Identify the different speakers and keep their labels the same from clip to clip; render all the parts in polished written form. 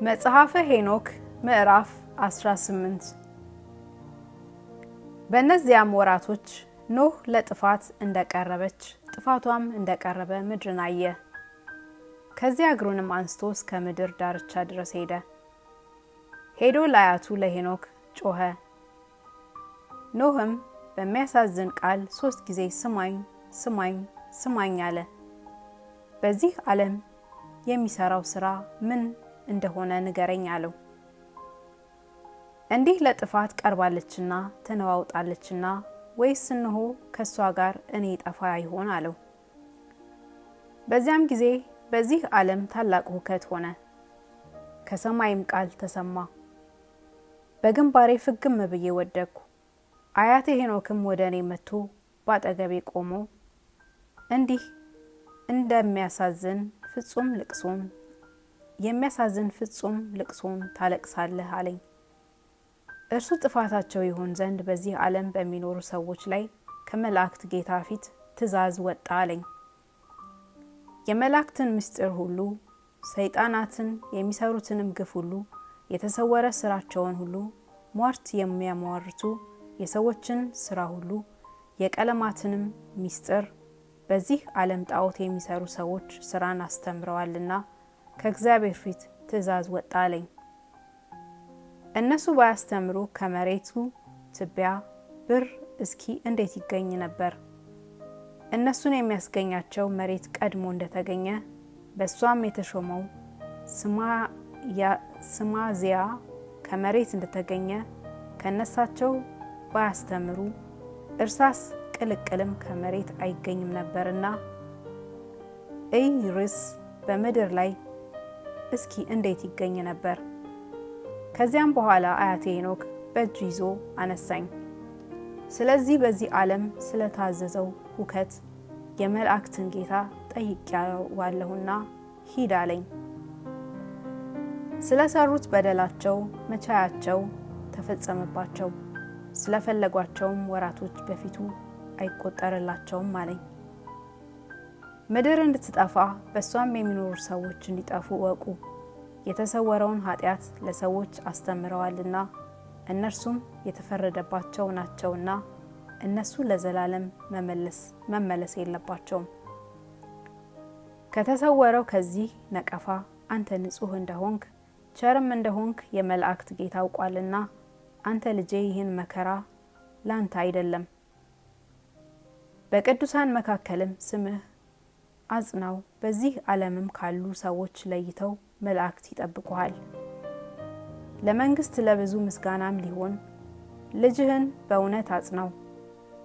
Speaker 1: መጽሐፈ ሄኖክ ምዕራፍ 18። በእነዚያም ወራቶች ኖህ ለጥፋት እንደቀረበች ጥፋቷም እንደቀረበ ምድርን አየ። ከዚያ እግሩንም አንስቶ እስከ ምድር ዳርቻ ድረስ ሄዶ ለአያቱ ለሄኖክ ጮኸ። ኖህም በሚያሳዝን ቃል 3 ጊዜ ስማኝ ስማኝ ስማኝ አለ። በዚህ ዓለም የሚሰራው ስራ ምን እንደሆነ ንገረኝ አለው። እንዲህ ለጥፋት ቀርባለችና ተነዋውጣለችና ወይስ እነሆ ከሷ ጋር እኔ ጠፋ ይሆን አለው። በዚያም ጊዜ በዚህ ዓለም ታላቅ ሁከት ሆነ፣ ከሰማይም ቃል ተሰማ። በግንባሬ ፍግም ብዬ ወደቅኩ። አያቴ ሄኖክም ወደ እኔ መጥቶ ባጠገቤ ቆሞ እንዲህ የሚያሳዝን ፍጹም ልቅሶን ታለቅሳለህ አለኝ። እርሱ ጥፋታቸው ይሆን ዘንድ በዚህ ዓለም በሚኖሩ ሰዎች ላይ ከመላእክት ጌታ ፊት ትእዛዝ ወጣ አለኝ። የመላእክትን ምስጢር ሁሉ፣ ሰይጣናትን የሚሰሩትንም ግፍ ሁሉ፣ የተሰወረ ስራቸውን ሁሉ፣ ሟርት የሚያሟርቱ የሰዎችን ስራ ሁሉ፣ የቀለማትንም ምስጢር በዚህ ዓለም ጣዖት የሚሰሩ ሰዎች ስራን አስተምረዋልና ከእግዚአብሔር ፊት ትእዛዝ ወጣ አለኝ። እነሱ ባያስተምሩ ከመሬቱ ትቢያ ብር እስኪ እንዴት ይገኝ ነበር? እነሱን የሚያስገኛቸው መሬት ቀድሞ እንደተገኘ በሷም የተሾመው ስማዚያ ከመሬት እንደተገኘ ከነሳቸው ባያስተምሩ እርሳስ ቅልቅልም ከመሬት አይገኝም ነበርና ርስ በምድር ላይ እስኪ እንዴት ይገኝ ነበር? ከዚያም በኋላ አያቴ ሄኖክ በእጁ ይዞ አነሳኝ። ስለዚህ በዚህ ዓለም ስለታዘዘው ሁከት የመላእክትን ጌታ ጠይቄዋለሁና ሂድ አለኝ። ስለሰሩት በደላቸው መቻያቸው ተፈጸመባቸው፣ ስለፈለጓቸውም ወራቶች በፊቱ አይቆጠርላቸውም አለኝ። ምድር እንድትጠፋ በሷም የሚኖሩ ሰዎች እንዲጠፉ እወቁ። የተሰወረውን ኃጢአት ለሰዎች አስተምረዋልና እነርሱም የተፈረደባቸው ናቸውና እነሱ ለዘላለም መመለስ የለባቸውም። ከተሰወረው ከዚህ ነቀፋ አንተ ንጹሕ እንደሆንክ ቸርም እንደሆንክ የመላእክት ጌታ አውቋልና አንተ ልጄ ይህን መከራ ላንተ አይደለም፣ በቅዱሳን መካከልም ስምህ አጽናው። በዚህ ዓለምም ካሉ ሰዎች ለይተው መላእክት ይጠብቁሃል። ለመንግስት ለብዙ ምስጋናም ሊሆን ልጅህን በእውነት አጽናው።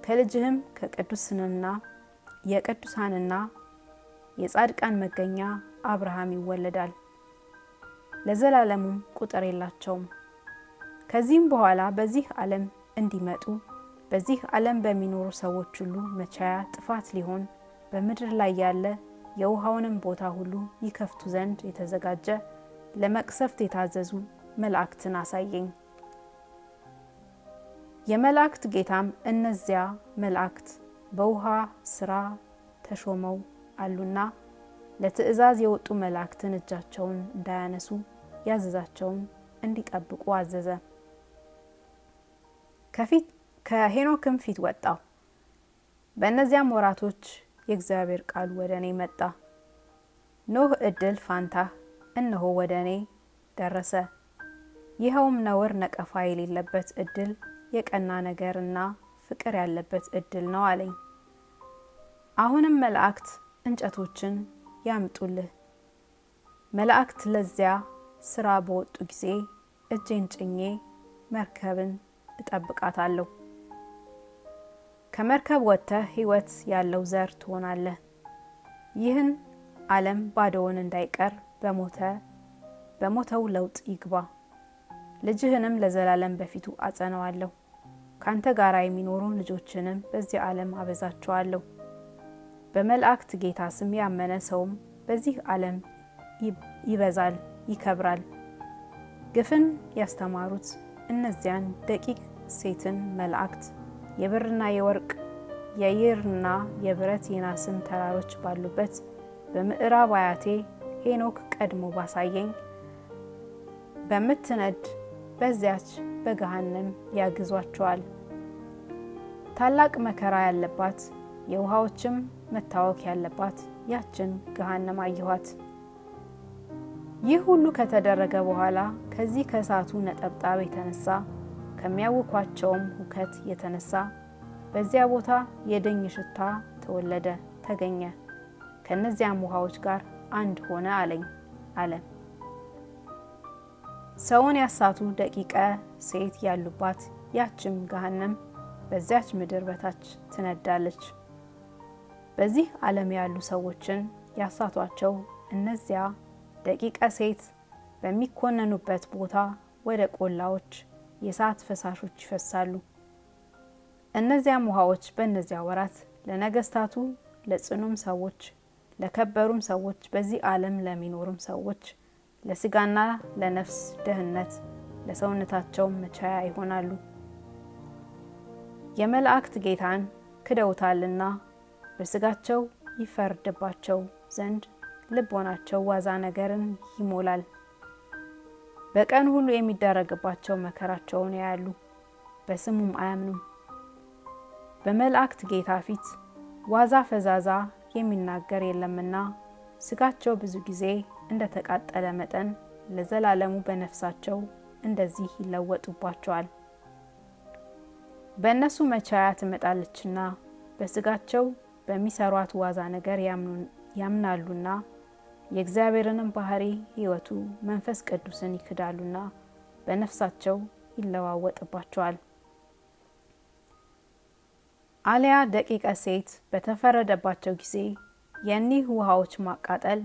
Speaker 1: ከልጅህም ከቅዱሳንና የቅዱሳንና የጻድቃን መገኛ አብርሃም ይወለዳል፣ ለዘላለሙም ቁጥር የላቸውም። ከዚህም በኋላ በዚህ ዓለም እንዲመጡ በዚህ ዓለም በሚኖሩ ሰዎች ሁሉ መቻያ ጥፋት ሊሆን በምድር ላይ ያለ የውሃውንም ቦታ ሁሉ ይከፍቱ ዘንድ የተዘጋጀ ለመቅሰፍት የታዘዙ መላእክትን አሳየኝ። የመላእክት ጌታም እነዚያ መላእክት በውሃ ስራ ተሾመው አሉና ለትእዛዝ የወጡ መላእክትን እጃቸውን እንዳያነሱ ያዘዛቸውን እንዲጠብቁ አዘዘ። ከሄኖክም ፊት ወጣው። በእነዚያም ወራቶች የእግዚአብሔር ቃል ወደ እኔ መጣ። ኖህ እድል ፋንታህ እነሆ ወደ እኔ ደረሰ። ይኸውም ነውር ነቀፋ የሌለበት እድል፣ የቀና ነገርና ፍቅር ያለበት እድል ነው አለኝ። አሁንም መላእክት እንጨቶችን ያምጡልህ። መላእክት ለዚያ ስራ በወጡ ጊዜ እጄን ጭኜ መርከብን እጠብቃታለሁ። ከመርከብ ወጥተህ ሕይወት ያለው ዘር ትሆናለህ። ይህን ዓለም ባዶውን እንዳይቀር በሞተው ለውጥ ይግባ። ልጅህንም ለዘላለም በፊቱ አጸነዋለሁ። ካንተ ጋር የሚኖሩ ልጆችንም በዚህ ዓለም አበዛቸዋለሁ። በመላእክት ጌታ ስም ያመነ ሰውም በዚህ ዓለም ይበዛል ይከብራል። ግፍን ያስተማሩት እነዚያን ደቂቅ ሴትን መላእክት የብርና የወርቅ የይርና የብረት የናስን ተራሮች ባሉበት በምዕራብ አያቴ ሄኖክ ቀድሞ ባሳየኝ በምትነድ በዚያች በገሃነም ያግዟቸዋል። ታላቅ መከራ ያለባት የውሃዎችም መታወክ ያለባት ያችን ገሃነም አየኋት። ይህ ሁሉ ከተደረገ በኋላ ከዚህ ከእሳቱ ነጠብጣብ የተነሳ ከሚያውኳቸውም ሁከት የተነሳ በዚያ ቦታ የድኝ ሽታ ተገኘ። ከነዚያም ውሃዎች ጋር አንድ ሆነ አለኝ አለ። ሰውን ያሳቱ ደቂቀ ሴት ያሉባት ያችም ገሃነም በዚያች ምድር በታች ትነዳለች። በዚህ ዓለም ያሉ ሰዎችን ያሳቷቸው እነዚያ ደቂቀ ሴት በሚኮነኑበት ቦታ ወደ ቆላዎች የእሳት ፈሳሾች ይፈሳሉ። እነዚያም ውሃዎች በእነዚያ ወራት ለነገስታቱ፣ ለጽኑም ሰዎች፣ ለከበሩም ሰዎች፣ በዚህ ዓለም ለሚኖሩም ሰዎች ለስጋና ለነፍስ ደህንነት ለሰውነታቸው መቻያ ይሆናሉ። የመላእክት ጌታን ክደውታልና በስጋቸው ይፈርድባቸው ዘንድ ልቦናቸው ዋዛ ነገርን ይሞላል። በቀን ሁሉ የሚደረግባቸው መከራቸውን ያያሉ፣ በስሙም አያምኑም። በመላእክት ጌታ ፊት ዋዛ ፈዛዛ የሚናገር የለምና ስጋቸው ብዙ ጊዜ እንደተቃጠለ መጠን ለዘላለሙ በነፍሳቸው እንደዚህ ይለወጡባቸዋል። በእነሱ መቻያ ትመጣለችና በስጋቸው በሚሰሯት ዋዛ ነገር ያምናሉና የእግዚአብሔርንም ባህሪ ሕይወቱ መንፈስ ቅዱስን ይክዳሉና በነፍሳቸው ይለዋወጥባቸዋል። አልያ ደቂቀ ሴት በተፈረደባቸው ጊዜ የኒህ ውሃዎች ማቃጠል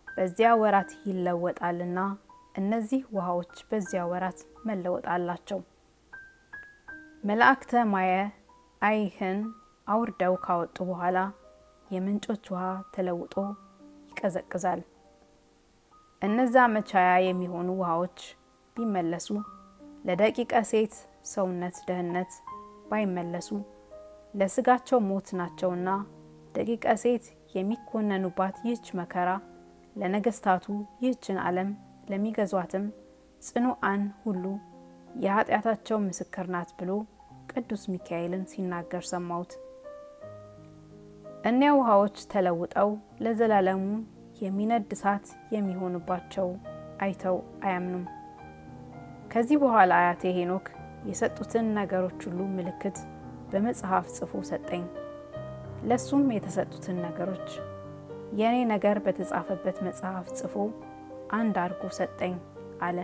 Speaker 1: በዚያ ወራት ይለወጣልና እነዚህ ውሃዎች በዚያ ወራት መለወጥ አላቸው። መላእክተ ማየ አይህን አውርደው ካወጡ በኋላ የምንጮች ውሃ ተለውጦ ይቀዘቅዛል። እነዛ መቻያ የሚሆኑ ውሃዎች ቢመለሱ ለደቂቀ ሴት ሰውነት ደህንነት ባይመለሱ ለስጋቸው ሞት ናቸውና ደቂቀ ሴት የሚኮነኑባት ይህች መከራ ለነገስታቱ ይህችን ዓለም ለሚገዟትም ጽኑዓን ሁሉ የኃጢአታቸው ምስክር ናት ብሎ ቅዱስ ሚካኤልን ሲናገር ሰማሁት። እኒያ ውሃዎች ተለውጠው ለዘላለሙ የሚነድ እሳት የሚሆኑባቸው አይተው አያምኑም። ከዚህ በኋላ አያቴ ሄኖክ የሰጡትን ነገሮች ሁሉ ምልክት በመጽሐፍ ጽፎ ሰጠኝ። ለሱም የተሰጡትን ነገሮች የኔ ነገር በተጻፈበት መጽሐፍ ጽፎ አንድ አድርጎ ሰጠኝ አለ።